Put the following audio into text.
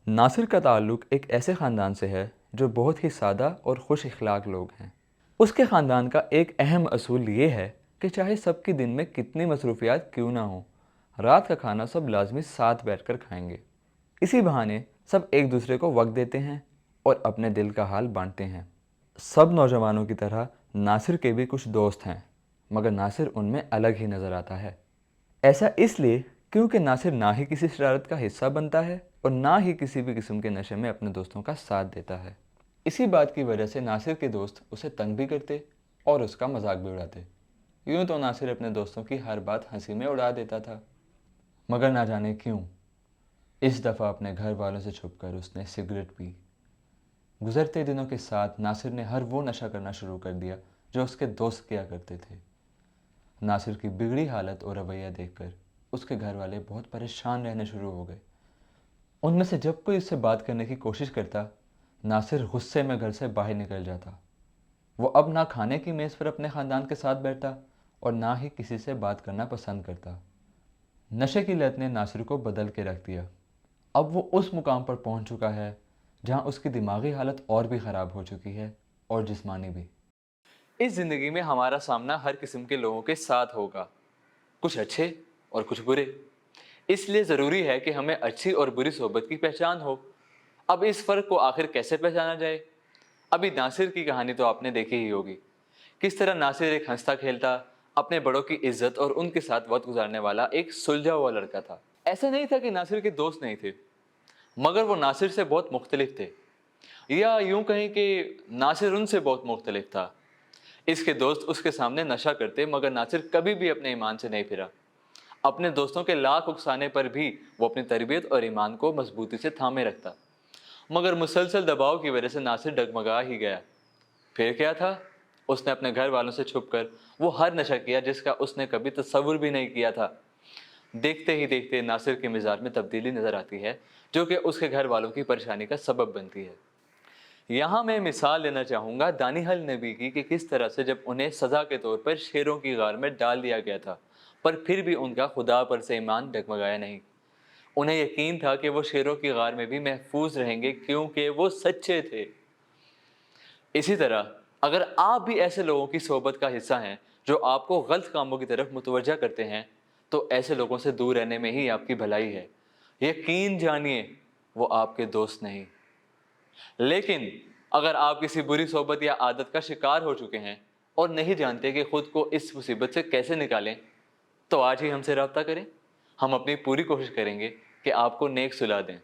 नासिर का ताल्लुक़ एक ऐसे ख़ानदान से है जो बहुत ही सादा और खुश अखलाक लोग हैं। उसके ख़ानदान का एक अहम असूल ये है कि चाहे सबकी दिन में कितनी मसरूफियात क्यों ना हो, रात का खाना सब लाजमी साथ बैठकर खाएंगे। इसी बहाने सब एक दूसरे को वक्त देते हैं और अपने दिल का हाल बांटते हैं। सब नौजवानों की तरह नासिर के भी कुछ दोस्त हैं, मगर नासिर उनमें अलग ही नज़र आता है। ऐसा इसलिए क्योंकि नासिर ना ही किसी शरारत का हिस्सा बनता है और ना ही किसी भी किस्म के नशे में अपने दोस्तों का साथ देता है। इसी बात की वजह से नासिर के दोस्त उसे तंग भी करते और उसका मजाक भी उड़ाते। यूँ तो नासिर अपने दोस्तों की हर बात हंसी में उड़ा देता था, मगर ना जाने क्यों इस दफ़ा अपने घर वालों से छुपकर उसने सिगरेट पी। गुजरते दिनों के साथ नासिर ने हर वो नशा करना शुरू कर दिया जो उसके दोस्त किया करते थे। नासिर की बिगड़ी हालत और रवैया देखकर उसके घर वाले बहुत परेशान रहने शुरू हो गए। उनमें से जब कोई उससे बात करने की कोशिश करता, नासिर गुस्से में घर से बाहर निकल जाता। वो अब ना खाने की मेज़ पर अपने ख़ानदान के साथ बैठता और ना ही किसी से बात करना पसंद करता। नशे की लत ने नासिर को बदल के रख दिया। अब वो उस मुकाम पर पहुंच चुका है जहां उसकी दिमागी हालत और भी ख़राब हो चुकी है और जिस्मानी भी। इस ज़िंदगी में हमारा सामना हर किस्म के लोगों के साथ होगा, कुछ अच्छे और कुछ बुरे। इसलिए ज़रूरी है कि हमें अच्छी और बुरी सोबत की पहचान हो। अब इस फ़र्क को आखिर कैसे पहचाना जाए? अभी नासिर की कहानी तो आपने देखी ही होगी। किस तरह नासिर एक हंसता खेलता, अपने बड़ों की इज्जत और उनके साथ वक्त गुजारने वाला एक सुलझा हुआ लड़का था। ऐसा नहीं था कि नासिर के दोस्त नहीं थे, मगर वो नासिर से बहुत मुख्तलिफ थे, या यूं कहें कि नासिर उनसे बहुत मुख्तलिफ था। इसके दोस्त उसके सामने नशा करते, मगर नासिर कभी भी अपने ईमान से नहीं फिरा। अपने दोस्तों के लाख उकसाने पर भी वो अपनी तरबियत और ईमान को मजबूती से थामे रखता, मगर मुसलसल दबाव की वजह से नासिर डगमगा ही गया। फिर क्या था, उसने अपने घर वालों से छुपकर वो हर नशा किया जिसका उसने कभी तसव्वुर भी नहीं किया था। देखते ही देखते नासिर के मिजाज में तब्दीली नजर आती है, जो कि उसके घर वालों की परेशानी का सबब बनती है। यहाँ मैं मिसाल लेना चाहूँगा दानिहल नबी की कि किस तरह से जब उन्हें सज़ा के तौर पर शेरों की गार में डाल दिया गया था, पर फिर भी उनका खुदा पर से ईमान डगमगाया नहीं। उन्हें यकीन था कि वो शेरों की गार में भी महफूज रहेंगे क्योंकि वो सच्चे थे। इसी तरह अगर आप भी ऐसे लोगों की सोबत का हिस्सा हैं जो आपको गलत कामों की तरफ मुतवज्जा करते हैं, तो ऐसे लोगों से दूर रहने में ही आपकी भलाई है। यकीन जानिए, वो आपके दोस्त नहीं। लेकिन अगर आप किसी बुरी सोबत या आदत का शिकार हो चुके हैं और नहीं जानते कि खुद को इस मुसीबत से कैसे निकालें, तो आज ही हमसे रब्ता करें। हम अपनी पूरी कोशिश करेंगे कि आपको नेक सुला दें।